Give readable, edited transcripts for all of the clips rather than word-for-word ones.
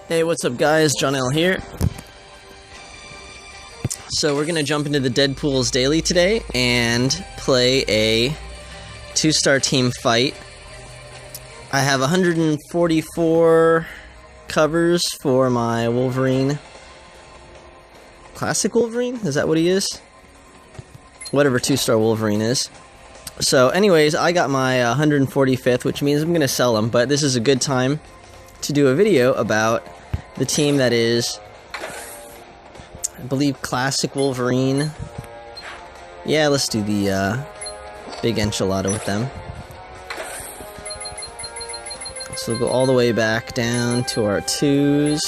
Hey, what's up guys? John L here. So we're gonna jump into the Deadpool's Daily today and play a 2-star team fight. I have 144 covers for my Wolverine. Classic Wolverine? Is that what he is? Whatever 2-star Wolverine is. So anyways, I got my 145th, which means I'm gonna sell them, but this is a good time to do a video about the team that is, I believe, Classic Wolverine. Yeah, let's do the big enchilada with them. So we'll go all the way back down to our 2s,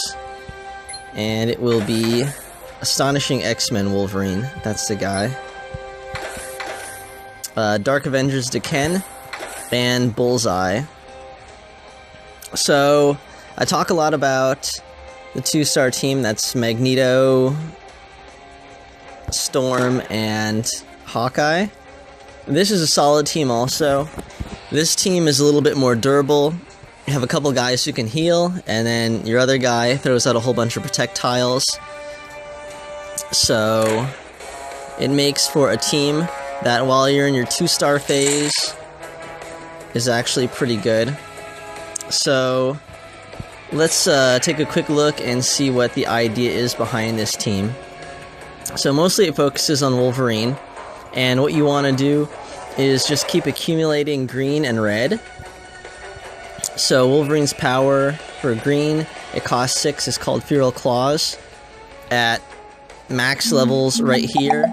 and it will be Astonishing X-Men Wolverine. That's the guy. Dark Avengers Daken, and Bullseye. So I talk a lot about the 2-star team. That's Magneto, Storm, and Hawkeye. This is a solid team also. This team is a little bit more durable. You have a couple guys who can heal, and then your other guy throws out a whole bunch of projectiles. So it makes for a team that, while you're in your 2-star phase, is actually pretty good. So let's take a quick look and see what the idea is behind this team. So mostly it focuses on Wolverine, and what you want to do is just keep accumulating green and red. So Wolverine's power for green, it costs 6, is called Feral Claws. At max levels right here,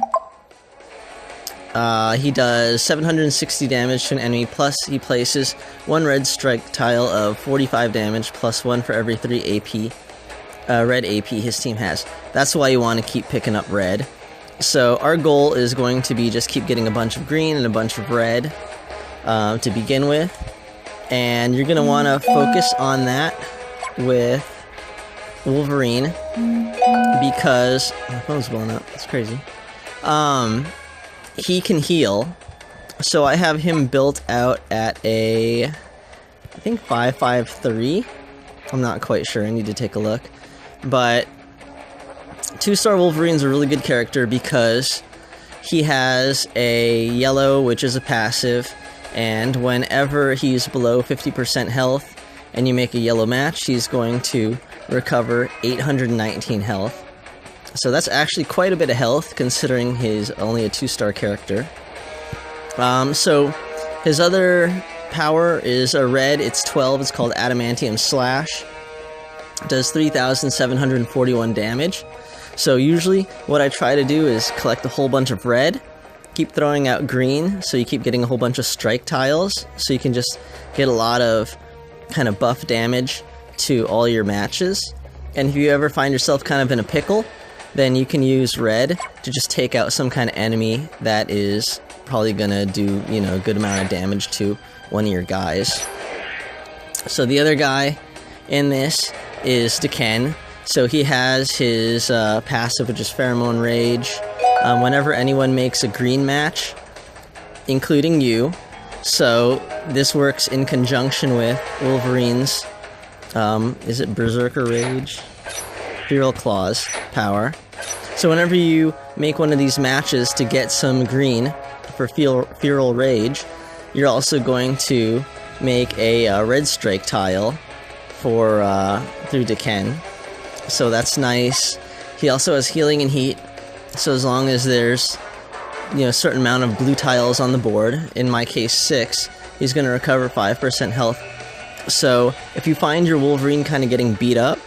he does 760 damage to an enemy, plus he places 1 red strike tile of 45 damage, plus 1 for every 3 AP, red AP his team has. That's why you want to keep picking up red. So our goal is going to be just keep getting a bunch of green and a bunch of red to begin with. And you're going to want to focus on that with Wolverine, because my phone's blowing up. It's crazy. He can heal, so I have him built out at a, I think 553. I'm not quite sure, I need to take a look. But 2-star Wolverine's a really good character because he has a yellow, which is a passive, and whenever he's below 50% health and you make a yellow match, he's going to recover 819 health. So that's actually quite a bit of health, considering he's only a 2-star character. So his other power is a red, it's 12, it's called Adamantium Slash. It does 3,741 damage. So usually what I try to do is collect a whole bunch of red, keep throwing out green, so you keep getting a whole bunch of strike tiles, so you can just get a lot of kind of buff damage to all your matches. And if you ever find yourself kind of in a pickle, then you can use red to just take out some kind of enemy that is probably gonna do, you know, a good amount of damage to one of your guys. So the other guy in this is Daken. So he has his passive, which is Pheromone Rage. Whenever anyone makes a green match, including you, so this works in conjunction with Wolverine's, is it Berserker Rage? Feral Claws power. So whenever you make one of these matches to get some green for Feral Rage, you're also going to make a red strike tile for through Daken. So that's nice. He also has healing and heat, so as long as there's, you know, a certain amount of blue tiles on the board, in my case 6, he's going to recover 5% health. So if you find your Wolverine kind of getting beat up,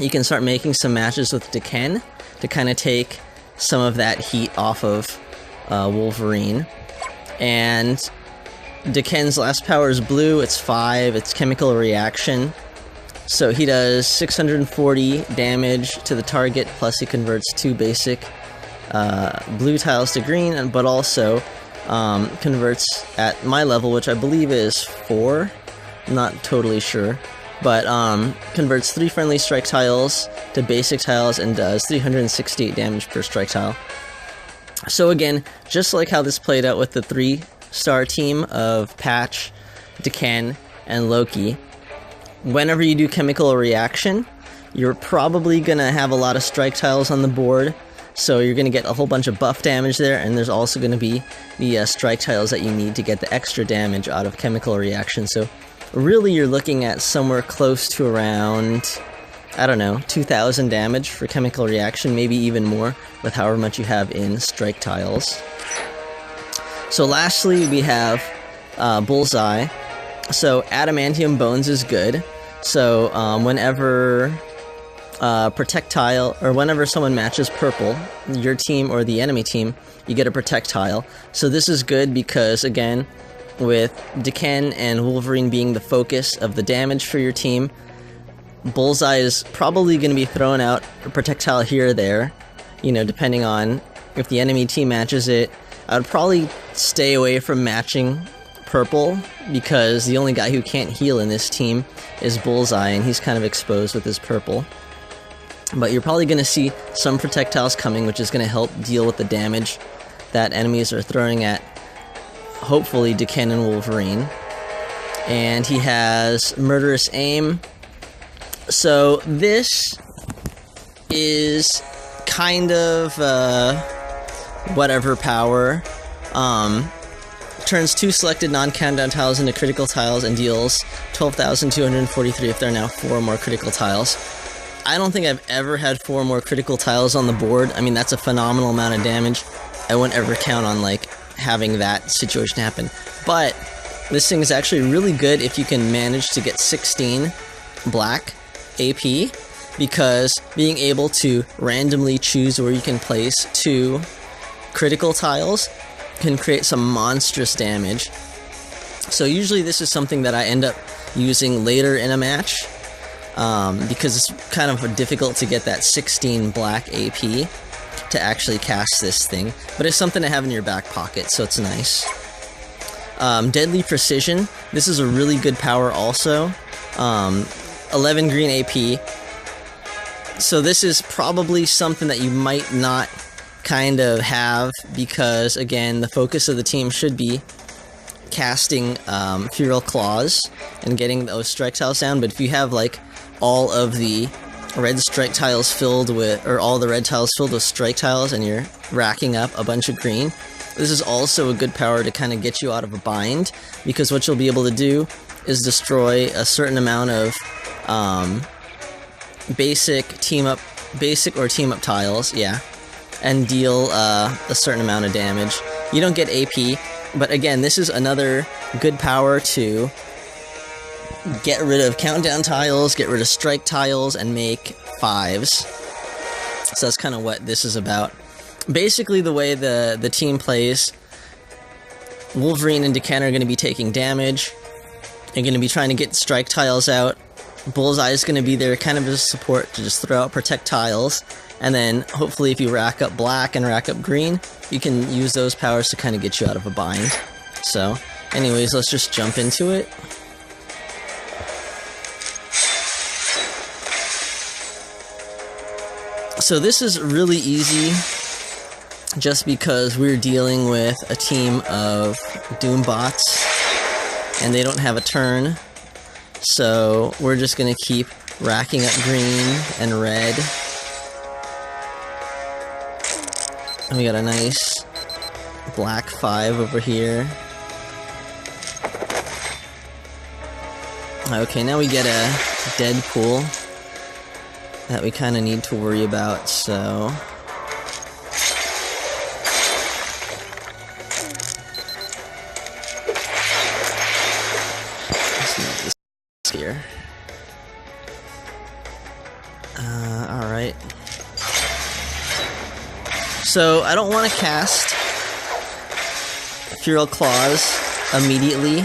you can start making some matches with Daken to kind of take some of that heat off of Wolverine. And Daken's last power is blue, it's 5, it's Chemical Reaction. So he does 640 damage to the target, plus he converts 2 basic blue tiles to green, but also converts at my level, which I believe is 4, I'm not totally sure, but converts 3 friendly strike tiles to basic tiles and does 368 damage per strike tile. So again, just like how this played out with the 3-star team of Patch, Daken, and Loki, whenever you do chemical reaction, you're probably going to have a lot of strike tiles on the board, so you're going to get a whole bunch of buff damage there, and there's also going to be the strike tiles that you need to get the extra damage out of chemical reaction. So really you're looking at somewhere close to around, I don't know, 2,000 damage for chemical reaction, maybe even more with however much you have in strike tiles. So lastly, we have Bullseye. So adamantium bones is good. So whenever projectile, or whenever someone matches purple, your team or the enemy team, you get a projectile. So this is good because, again, with Daken and Wolverine being the focus of the damage for your team, Bullseye is probably going to be throwing out a projectile here or there, you know, depending on if the enemy team matches it. I would probably stay away from matching purple, because the only guy who can't heal in this team is Bullseye, and he's kind of exposed with his purple. But you're probably going to see some projectiles coming, which is going to help deal with the damage that enemies are throwing at, hopefully, Daken and Wolverine. And he has Murderous Aim. So this is kind of whatever power. Turns 2 selected non-countdown tiles into critical tiles and deals 12,243 if there are now 4 more critical tiles. I don't think I've ever had 4 more critical tiles on the board. I mean, that's a phenomenal amount of damage. I wouldn't ever count on, like, having that situation happen. But this thing is actually really good if you can manage to get 16 black AP, because being able to randomly choose where you can place 2 critical tiles can create some monstrous damage. So usually this is something that I end up using later in a match, because it's kind of difficult to get that 16 black AP to actually cast this thing, but it's something to have in your back pocket, so it's nice. Deadly Precision, this is a really good power also. 11 green AP, so this is probably something that you might not kind of have, because again, the focus of the team should be casting Feral Claws and getting those strike tiles down. But if you have like all of the red strike tiles filled with, or all the red tiles filled with strike tiles, and you're racking up a bunch of green, this is also a good power to kind of get you out of a bind, because what you'll be able to do is destroy a certain amount of basic or team up tiles, yeah, and deal a certain amount of damage. You don't get AP, but again, this is another good power to get rid of countdown tiles, get rid of strike tiles, and make 5s. So that's kind of what this is about. Basically, the way the team plays, Wolverine and Daken are going to be taking damage. They're going to be trying to get strike tiles out. Bullseye is going to be there kind of as support to just throw out protect tiles. And then, hopefully, if you rack up black and rack up green, you can use those powers to kind of get you out of a bind. So, anyways, let's just jump into it. So this is really easy, just because we're dealing with a team of Doombots, and they don't have a turn. So we're just going to keep racking up green and red. And we got a nice black 5 over here. Okay, now we get a Deadpool that we kind of need to worry about, so... let's move this here. Alright. So, I don't want to cast Feral Claws immediately,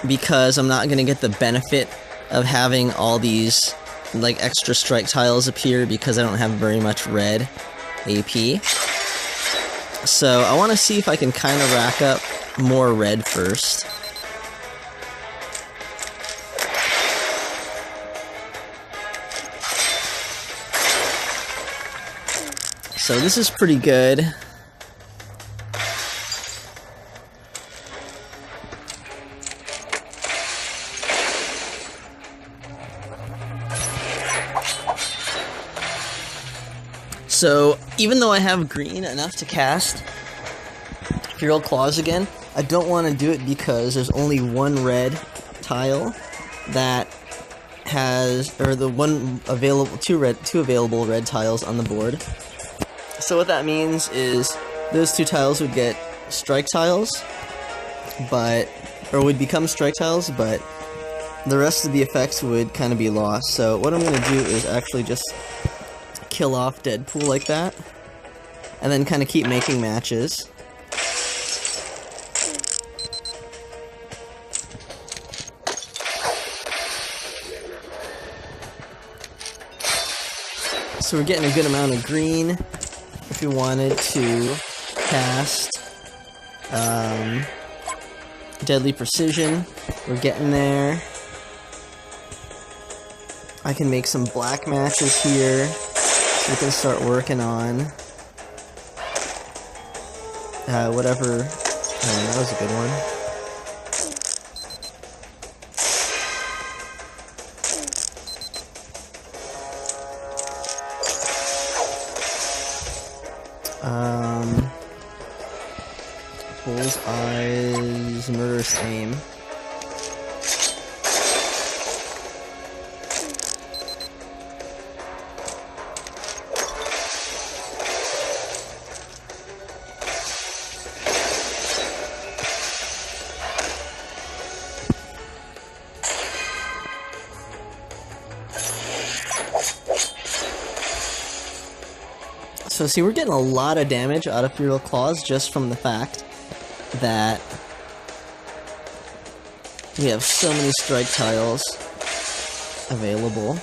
because I'm not going to get the benefit of having all these like extra strike tiles appear, because I don't have very much red AP. So I want to see if I can kind of rack up more red first. So this is pretty good. So, even though I have green enough to cast Feral Claws again, I don't want to do it because there's only one red tile that has, or the one available, two available red tiles on the board. So what that means is those two tiles would get strike tiles, or would become strike tiles, but the rest of the effects would kind of be lost. So what I'm going to do is actually just kill off Deadpool like that, and then kind of keep making matches. So we're getting a good amount of green. If we wanted to cast Deadly Precision, we're getting there. I can make some black matches here. We can start working on whatever. Oh, that was a good one. Bullseye's Murderous Aim. So see, we're getting a lot of damage out of Feral Claws just from the fact that we have so many strike tiles available.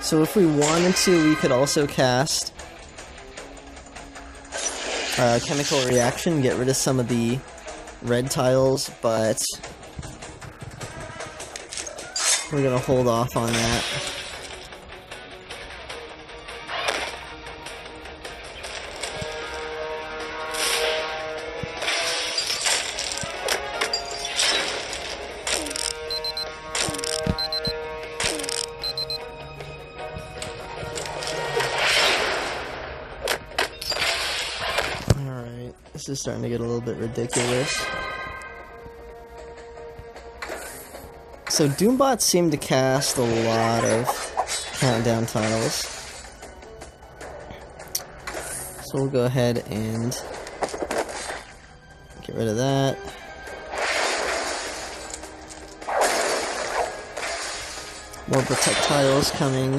So if we wanted to, we could also cast Chemical Reaction, get rid of some of the red tiles, but we're gonna hold off on that. This is starting to get a little bit ridiculous. So Doombots seem to cast a lot of countdown tiles. So we'll go ahead and get rid of that. More protect tiles coming.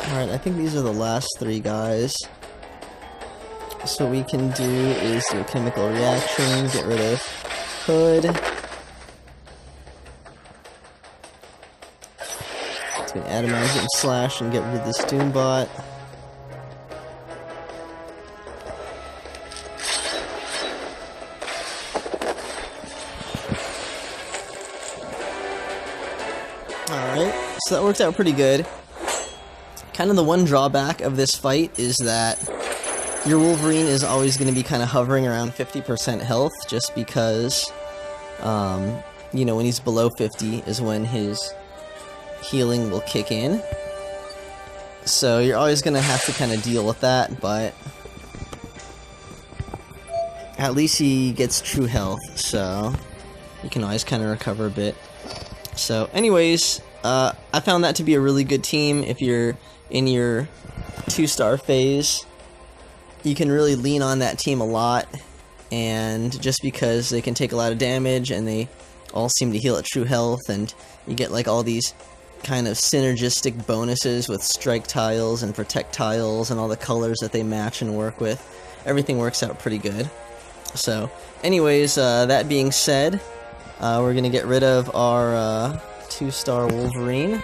Alright, I think these are the last three guys. So what we can do is do a chemical reaction, get rid of Hood. Do an Adamantium Slash and get rid of this Doombot. Alright, so that worked out pretty good. Kind of the one drawback of this fight is that your Wolverine is always going to be kind of hovering around 50% health, just because, you know, when he's below 50 is when his healing will kick in. So you're always going to have to kind of deal with that, but at least he gets true health, so you can always kind of recover a bit. So anyways, I found that to be a really good team. If you're in your 2-star phase, you can really lean on that team a lot, and just because they can take a lot of damage and they all seem to heal at true health, and you get like all these kind of synergistic bonuses with strike tiles and protect tiles and all the colors that they match and work with, everything works out pretty good. So anyways, that being said, we're gonna get rid of our 2-star Wolverine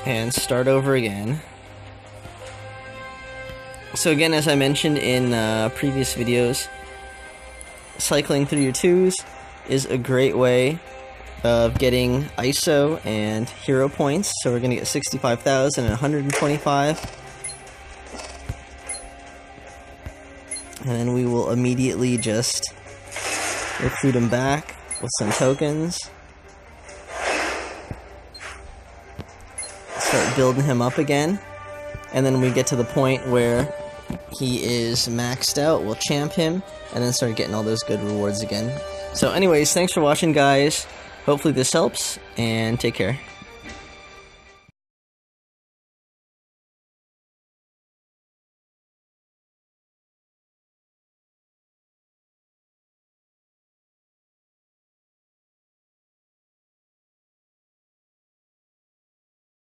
and start over again. So again, as I mentioned in previous videos, cycling through your 2s is a great way of getting ISO and hero points. So we're going to get 65,000 and 125. And then we will immediately just recruit him back with some tokens. Start building him up again. And then we get to the point where he is maxed out, we'll champ him, and then start getting all those good rewards again. So anyways, thanks for watching, guys. Hopefully this helps, and take care.